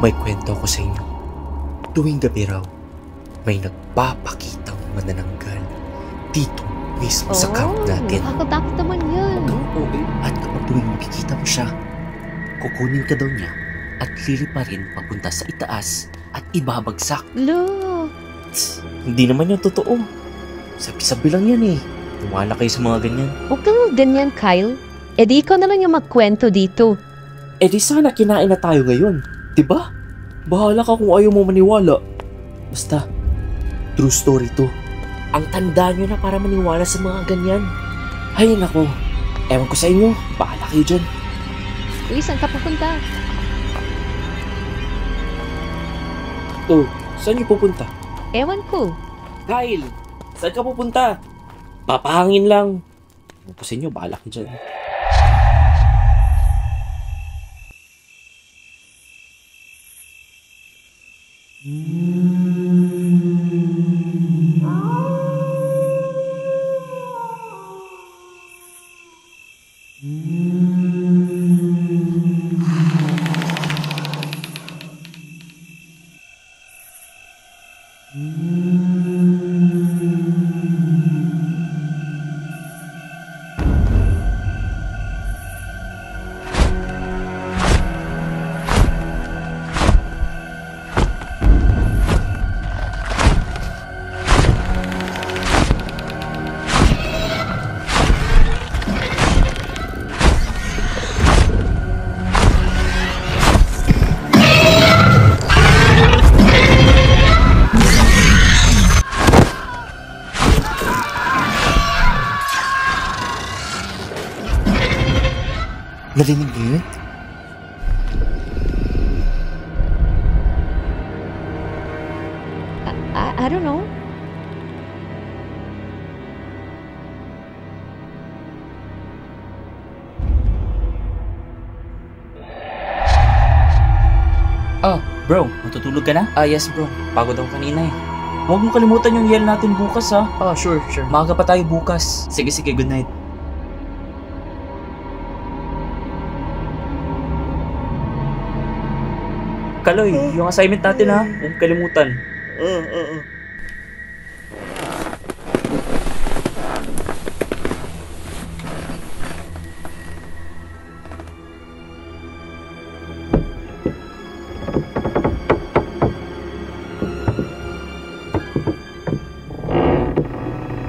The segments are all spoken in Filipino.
May kwento ako sa inyo. Tuwing gabi raw, may nagpapakitang manananggal dito mismo sa camp natin. Nakakatakot naman yan. At kapag tuwing makikita mo siya, kukunin ka daw niya at liliparin papunta sa itaas at ibabagsak. Lo. Hindi naman yung totoo. Sabi-sabi lang yan eh. Tumala kayo sa mga ganyan. Huwag kang ganyan, Kyle. E di ikaw na lang yung magkwento dito. Eh di sana kinain na tayo ngayon. Diba? Bahala ka kung ayaw mo maniwala. Basta, true story to. Ang tanda nyo na para maniwala sa mga ganyan. Ay nako, ewan ko sa inyo. Bahala kayo dyan. Uy, saan ka pupunta? Oh, saan nyo pupunta? Ewan ko. Kyle, saan ka pupunta? Papahangin lang. Ewan ko sa inyo, bahala kayo dyan. Narinig niyo yun? I don't know. Oh, bro, matutulog ka na? Yes bro, pagod ako kanina eh. Huwag mo kalimutan yung yell natin bukas ha. Sure. Maaga pa tayo bukas. Sige, good night. Kaloy, yung assignment natin ha, huwag kalimutan.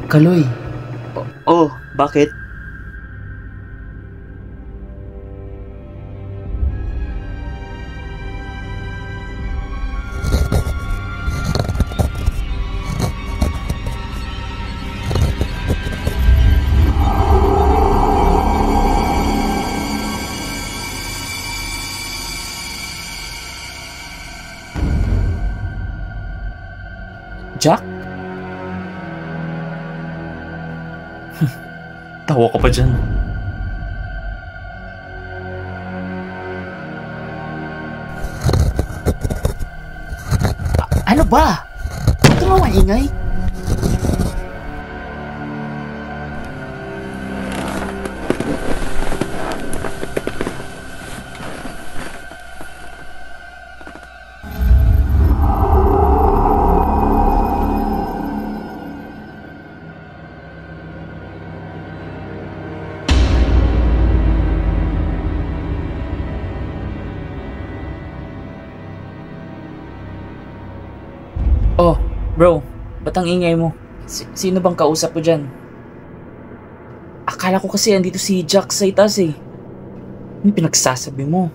Kaloy. Oh, bakit? Jack? Tawa ka pa dyan. Ano ba? Huwag ka nga maingay. Oh, bro, ba't ang ingay mo? Sino bang kausap ko dyan? Akala ko kasi andito si Jack sa itaas eh. Ano pinagsasabi mo?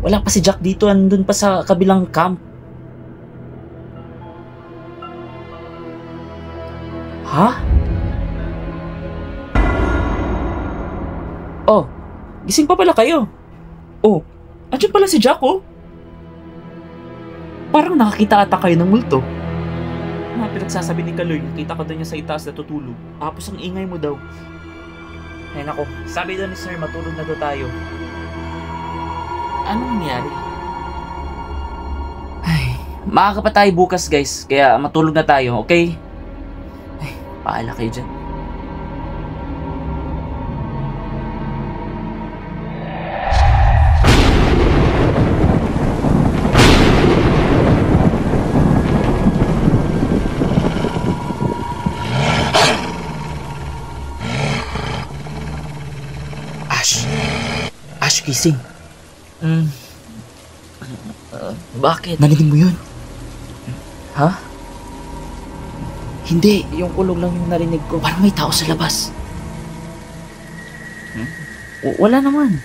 Wala pa si Jack dito, andun pa sa kabilang camp. Ha? Oh, gising pa pala kayo. Oh, andyan pala si Jack oh. Parang nakakita ata kayo ng multo. Mga pinagsasabi ni Kaloy, nakita ko daw niya sa itaas na tutulog. Tapos ang ingay mo daw. Ay nako, sabi daw ni Sir, matulog na daw tayo. Anong nangyari? Ay, maaga pa tayo bukas guys, kaya matulog na tayo, okay? Ay, paala kayo dyan. nagising. Bakit? Narinig mo yun? Ha? Hindi. Yung kulog lang yung narinig ko. Parang may tao sa labas. Wala naman.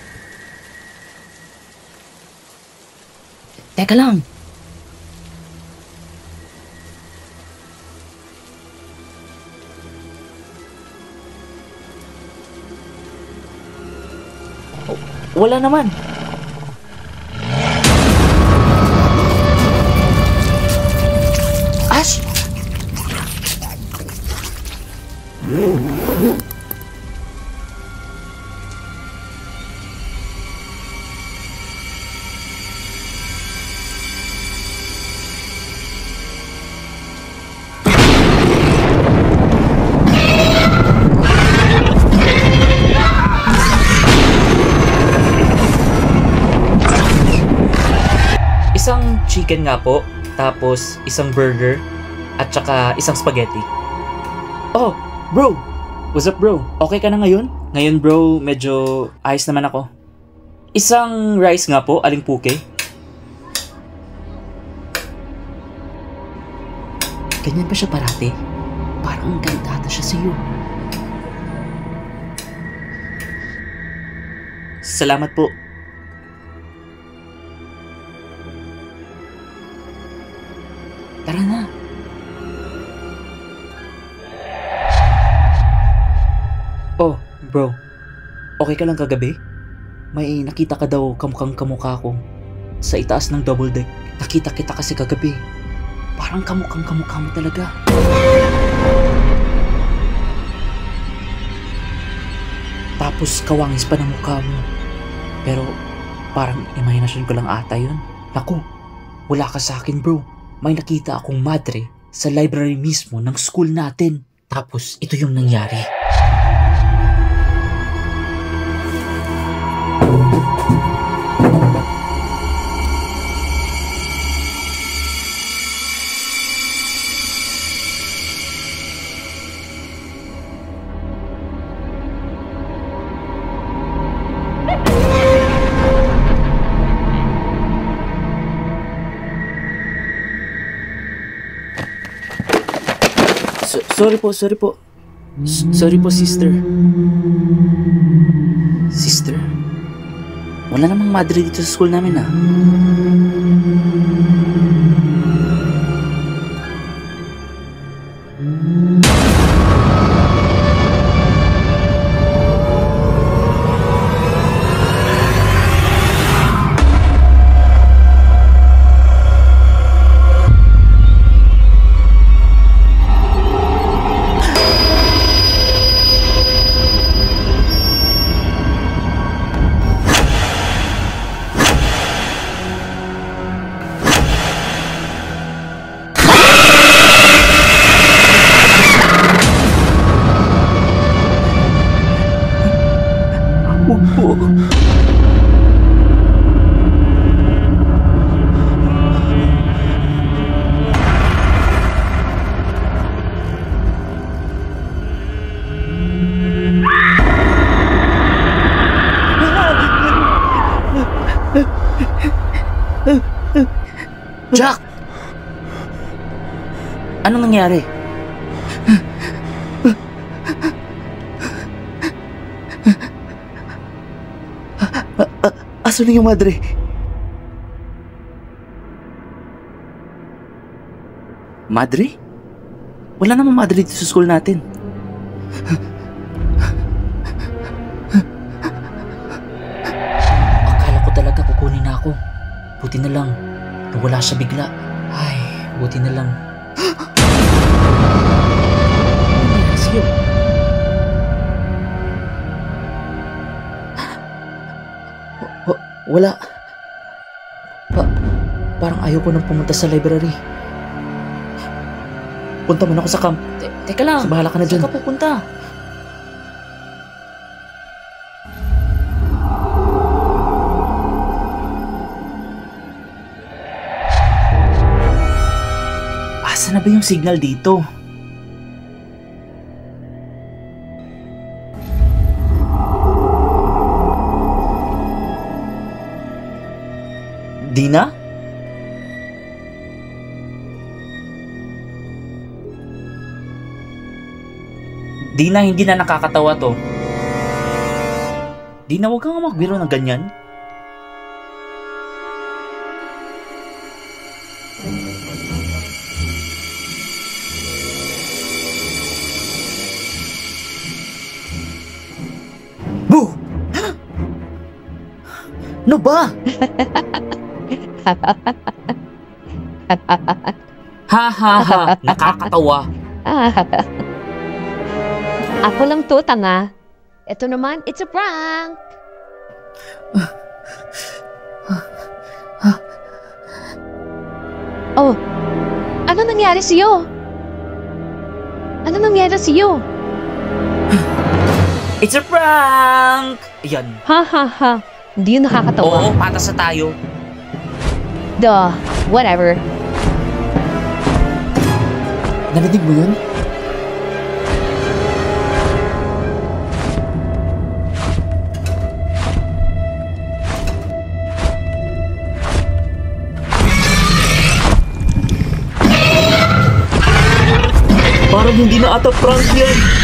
Teka lang. Wala naman. Ash! Isang chicken nga po, tapos isang burger, at saka isang spaghetti. Oh, bro! What's up, bro? Okay ka na ngayon? Ngayon, bro, medyo ayos naman ako. Isang rice nga po, aling puke. Ganyan ba siya parati? Parang galit ata siya sa'yo. Salamat po. Tara na. Oh, bro. Okay ka lang kagabi? May nakita ka daw kamukhang kamukha ko sa itaas ng double deck. Nakita kita kasi kagabi. Parang kamukhang kamukha mo talaga. Tapos kawangis pa ng mukha mo. Pero parang imahinasyon ko lang ata yun. Naku, wala ka sa akin, bro. May nakita akong madre sa library mismo ng school natin. Tapos ito yung nangyari. Sorry po. Sorry po, sister. Sister? Wala namang madre dito sa school namin, ah. Jack! Anong nangyari? Asan na yung madre? Madre? Wala namang madre dito sa school natin. Akala ko talaga kukunin na ako. Buti na lang. Nawala siya bigla. Ay, buti na lang. Sige. Wala. Parang ayaw ko nang pumunta sa library. Punta man ako sa camp. Teka lang. Bahala ka na dyan. Saan ka pupunta? Asa na ba yung signal dito? Dina? Dina, hindi na nakakatawa to. Dina, huwag kang magbiro ng ganyan. Boo! No ba? Ha ha ha, nakakatawa. Ako lang to, tanga. Ito naman, it's a prank. Oh, ano nangyari sa'yo? Ano nangyari sa'yo? It's a prank! Ayan. Ha ha ha. Hindi yun nakakatawa. Oo, patas na tayo. Duh, whatever. Narinig mo yun? Parang hindi na ata prank yan.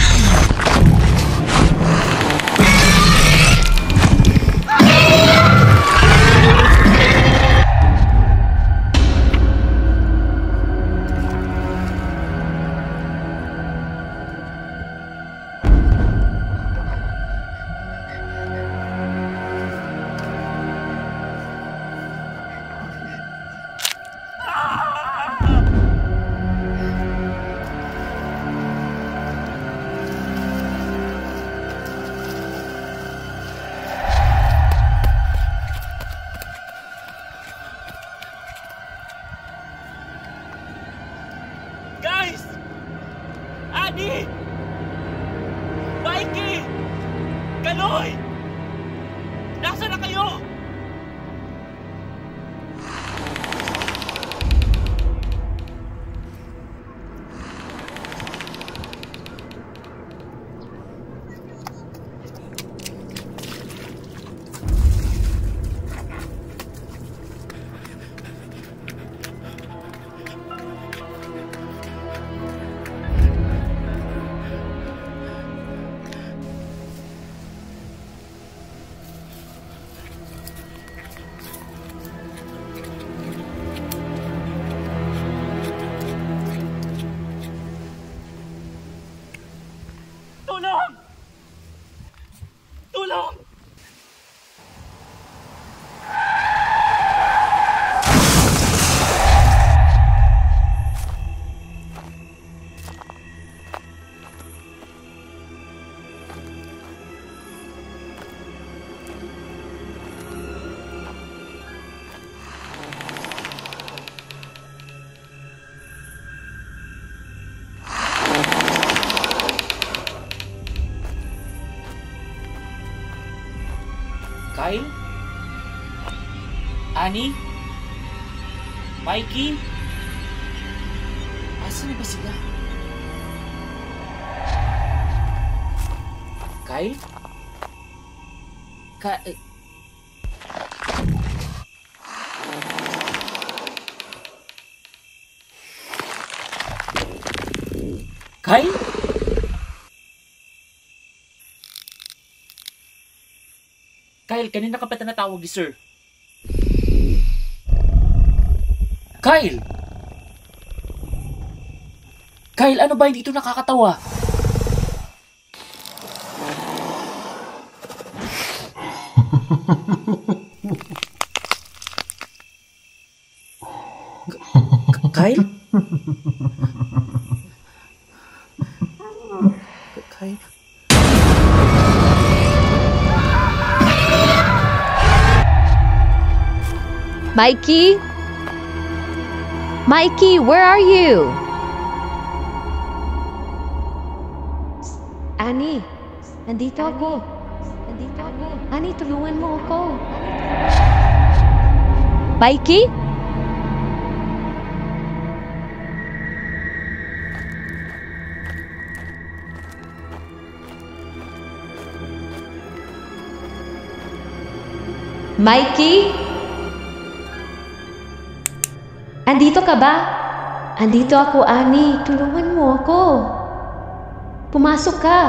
Guys! Ani! Mikey! Kaloy! Nasaan na kayo? Tulong! Tulong! Kyle? Annie? Mikey? Asan na ba sila? Kyle? Kyle? Kyle, kanina ka pa tinatawag, sir. Kyle! Kyle, ano ba hindi ito nakakatawa? Kyle? Kyle? Mikey? Mikey, where are you? Annie, nandito ako. Annie, tulungan mo ako. Mikey? Mikey? Andito ka ba? Andito ako, Ani. Tulungan mo ako. Pumasok ka.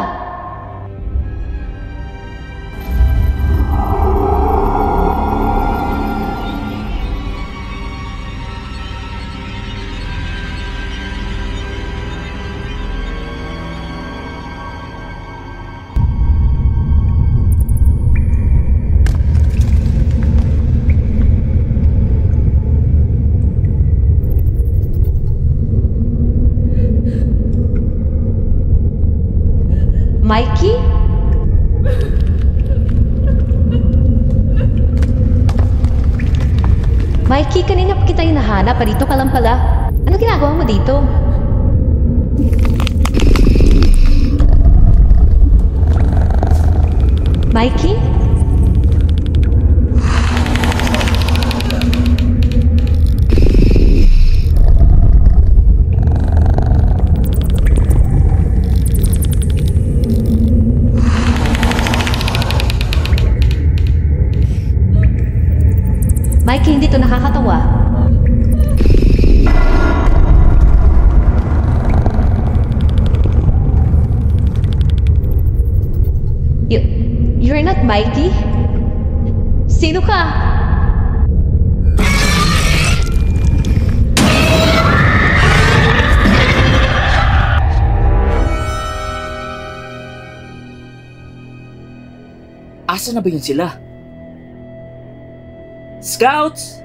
Mikey? Mikey, kanina pa kita hinahanap. Dito ka lang pala. Ano ginagawa mo dito? Mikey? Mikey, hindi to nakakatawa. You're not Mikey? Sino ka? Asa na ba yun sila? Scouts!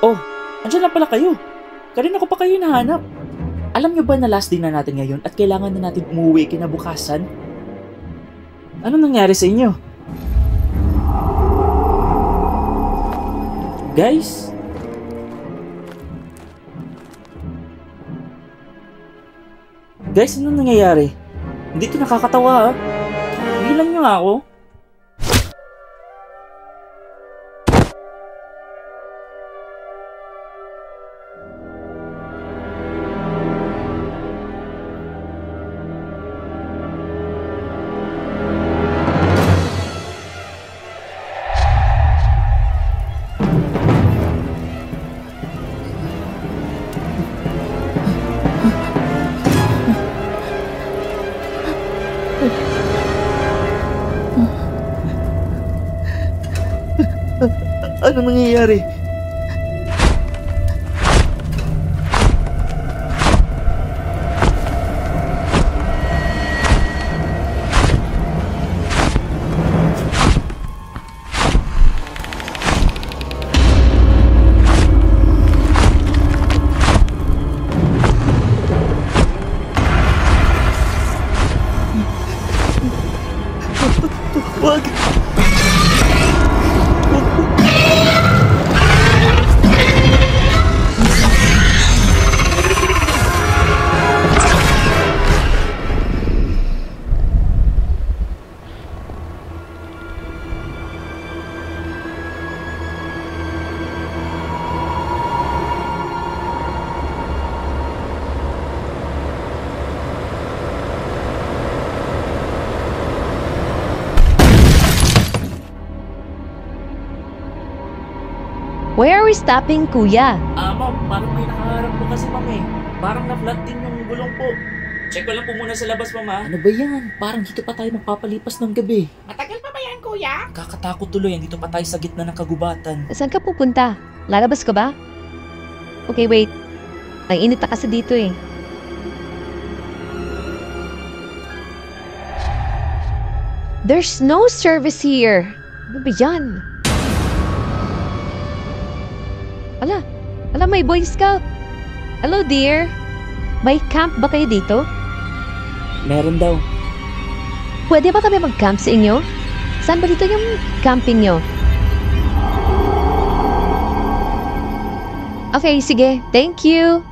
Oh, andyan na pala kayo. Kanina ko pa kayo hinahanap. Alam nyo ba na last day na natin ngayon at kailangan na natin umuwi kinabukasan? Ano nangyari sa inyo? Guys? Guys, ano nangyayari? Hindi ito nakakatawa, ha? Bilang nyo nga ako. Ano nangyayari? Wag! Where are we stopping, kuya? Ma'am, parang may nakaharap po kasi, ma'am eh. Parang na-flat din yung gulong po. Check ko lang po muna sa labas, ma'am, ha? Ano ba yan? Parang dito pa tayo magpapalipas ng gabi. Matagal pa ba yan, kuya? Kakatakot tuloy, dito pa tayo sa gitna ng kagubatan. Saan ka pupunta? Lalabas ka ba? Okay, wait. Ang init na kasi dito eh. There's no service here. Ano ba yan? Ala, may Boy Scout. Hello, dear. May camp ba kayo dito? Meron daw. Pwede ba kami mag-camp sa inyo? Saan ba dito yung camping nyo? Okay, sige. Thank you.